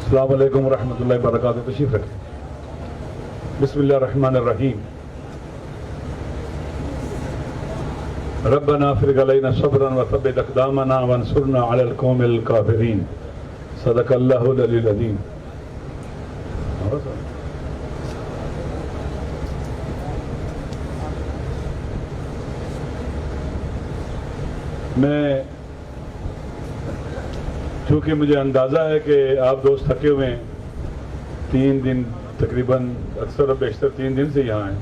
السلام علیکم ورحمۃ اللہ وبرکاتہ. تشریف رکھیں. بسم اللہ الرحمن الرحیم. ربنا افرغ علینا صبرا وثبت اقدامنا وانصرنا علی القوم الکافرین. صدق اللہ العلی العظیم. میں چونکہ مجھے اندازہ ہے کہ آپ دوست تھکے ہوئے ہیں, 3 دن تقریباً اکثر و بیشتر 3 دن سے یہاں ہیں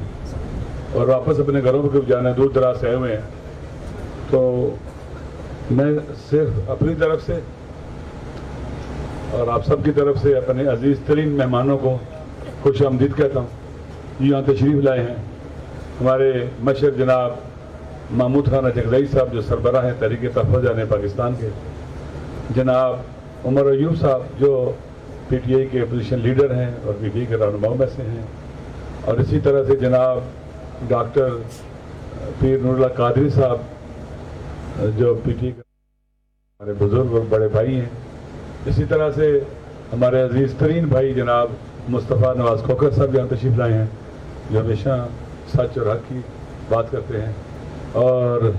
اور واپس اپنے گھروں کو جانا ہے, دور دراز سے آئے ہوئے ہیں. تو میں صرف اپنی طرف سے اور آپ سب کی طرف سے اپنے عزیز ترین مہمانوں کو خوش آمدید کہتا ہوں. یہاں تشریف لائے ہیں ہمارے مشر جناب محمود خان اچکزئی صاحب جو سربراہ ہیں تحریک تحفظ جانے پاکستان کے, جناب عمر ایوب صاحب جو پی ٹی آئی کے اپوزیشن لیڈر ہیں اور پی ٹی آئی کے رہنماؤں میں سے ہیں, اور اسی طرح سے جناب ڈاکٹر پیر نور اللہ قادری صاحب جو پی ٹی آئی کے ہمارے بزرگ اور بڑے بھائی ہیں. اسی طرح سے ہمارے عزیز ترین بھائی جناب مصطفیٰ نواز کھوکر صاحب یہاں تشریف لائے ہیں جو ہمیشہ سچ اور حق کی بات کرتے ہیں, اور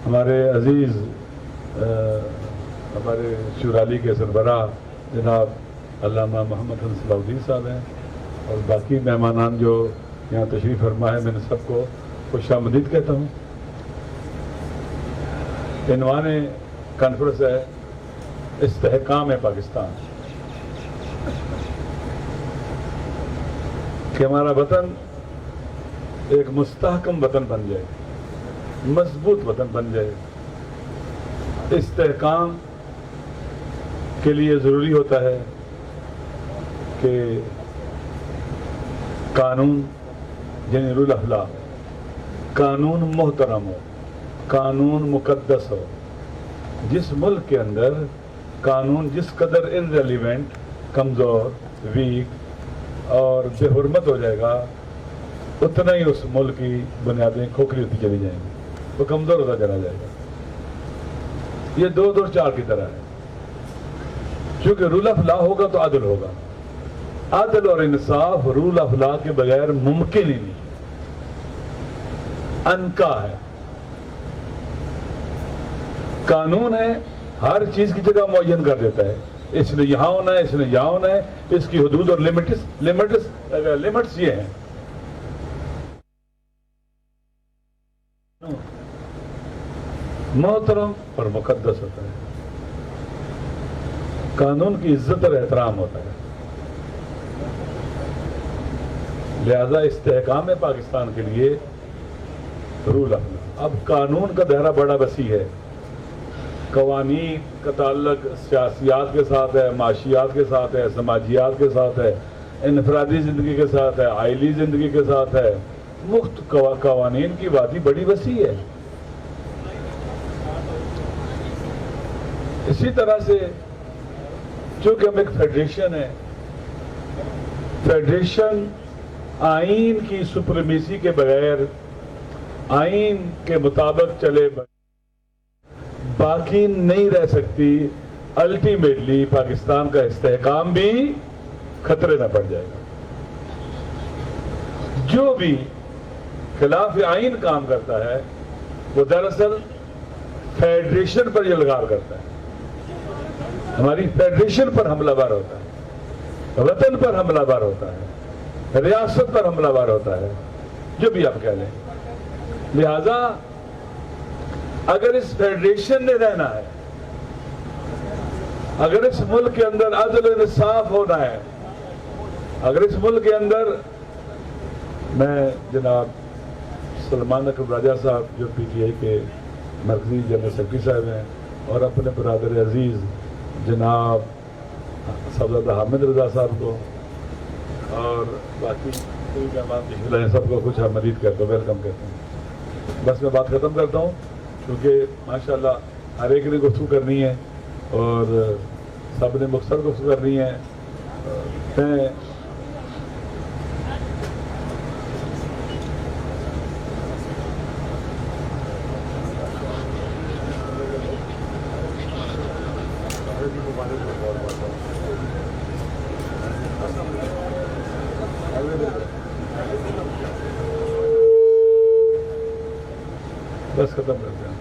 ہمارے عزیز ہمارے شورالی کے سربراہ جناب علامہ محمد حسن صلاح الدین صاحب ہیں, اور باقی مہمانان جو یہاں تشریف فرما ہے, میں نے سب کو خوش آمدید کہتا ہوں. عنوان کانفرنس ہے استحکام پاکستان, کہ ہمارا وطن ایک مستحکم وطن بن جائے, مضبوط وطن بن جائے. استحکام کے لیے ضروری ہوتا ہے کہ قانون یعنی رول آف لا, قانون محترم ہو, قانون مقدس ہو. جس ملک کے اندر قانون جس قدر irrelevant, کمزور, ویک اور بے حرمت ہو جائے گا, اتنا ہی اس ملک کی بنیادیں کھوکھلی ہوتی چلی جائیں گی, وہ کمزور ہوتا چلا جائے گا. یہ 2 4 کی طرح ہے. چونکہ رول آف لا ہوگا تو عدل ہوگا. عدل اور انصاف رول آف لا کے بغیر ممکن ہی نہیں, انکا ہے. قانون ہے, ہر چیز کی جگہ معین کر دیتا ہے, اس نے یہاں ہونا ہے, اس نے یہاں ہونا ہے, اس کی حدود اور لمٹس یہ ہیں. محترم اور مقدس ہوتا ہے, قانون کی عزت اور احترام ہوتا ہے. لہذا استحکام پاکستان کے لیے رول آف لا. اب قانون کا دائرہ بڑا وسیع ہے, قوانین کا تعلق سیاسیات کے ساتھ ہے, معاشیات کے ساتھ ہے, سماجیات کے ساتھ ہے, انفرادی زندگی کے ساتھ ہے, آئلی زندگی کے ساتھ ہے. قوانین کی وادی بڑی وسیع ہے. اسی طرح سے چونکہ ہم ایک فیڈریشن ہے, فیڈریشن آئین کی سپریمیسی کے بغیر, آئین کے مطابق چلے باقی نہیں رہ سکتی. الٹیمیٹلی پاکستان کا استحکام بھی خطرے میں پڑ جائے گا. جو بھی خلاف آئین کام کرتا ہے وہ دراصل فیڈریشن پر یہ لگار کرتا ہے, ہماری فیڈریشن پر حملہ بار ہوتا ہے, وطن پر حملہ بار ہوتا ہے, ریاست پر حملہ بار ہوتا ہے, جو بھی آپ کہہ لیں. لہذا اگر اس فیڈریشن نے رہنا ہے, اگر اس ملک کے اندر عدل و انصاف ہونا ہے, اگر اس ملک کے اندر, میں جناب سلمان اکرم راجہ صاحب جو پی ٹی آئی کے مرکزی جنرل سیکرٹری صاحب ہیں, اور اپنے برادر عزیز جناب صاحبزادہ حامد رضا صاحب کو اور باقی مہمان سب کو خوش آمدید کرتا ہوں, ویلکم کہتا ہوں. بس میں بات ختم کرتا ہوں کیونکہ ماشاءاللہ ہر ایک نے گفتگو کرنی ہے اور سب نے مختصر گفتگو کرنی ہے. میں بس ختم کرتے ہیں.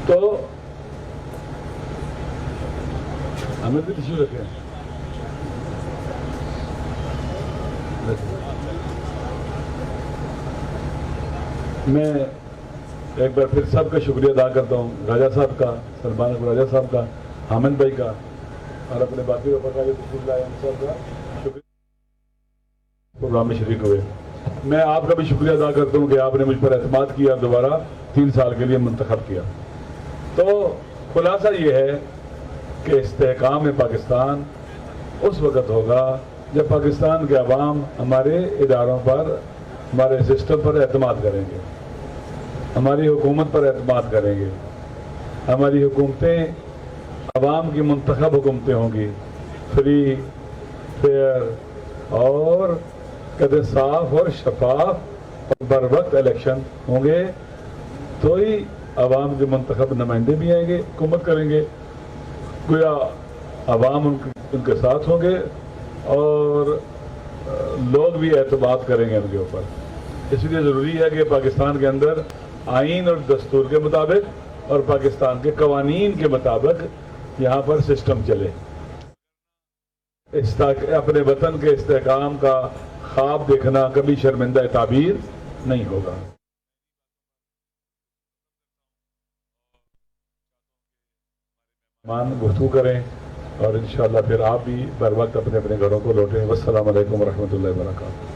تو ہمیں بھی ٹشو رکھے ہیں. میں ایک بار پھر سب کا شکریہ ادا کرتا ہوں، راجہ صاحب کا، سلمان راجہ صاحب کا، حامد بھائی کا، اور اپنے باقی وفاقہ جو تشریف لائے ان سب کا شکریہ پروگرام میں شریک ہوئے. میں آپ کا بھی شکریہ ادا کرتا ہوں کہ آپ نے مجھ پر اعتماد کیا، دوبارہ 3 سال کے لیے منتخب کیا. تو خلاصہ یہ ہے کہ استحکام پاکستان اس وقت ہوگا جب پاکستان کے عوام ہمارے اداروں پر، ہمارے سسٹم پر اعتماد کریں گے، ہماری حکومت پر اعتماد کریں گے. ہماری حکومتیں عوام کی منتخب حکومتیں ہوں گی، فری، فیئر اور کہتے صاف اور شفاف اور بر وقت الیکشن ہوں گے، تو ہی عوام کے منتخب نمائندے بھی آئیں گے، حکومت کریں گے. گویا عوام ان کے ساتھ ہوں گے اور لوگ بھی اعتماد کریں گے ان کے اوپر. اس لیے ضروری ہے کہ پاکستان کے اندر آئین اور دستور کے مطابق اور پاکستان کے قوانین کے مطابق یہاں پر سسٹم چلے. اپنے وطن کے استحکام کا خواب دیکھنا کبھی شرمندہ تعبیر نہیں ہوگا. گفتگو کریں اور انشاءاللہ پھر آپ بھی بر وقت اپنے اپنے گھروں کو لوٹیں. والسلام علیکم ورحمۃ اللہ وبرکاتہ.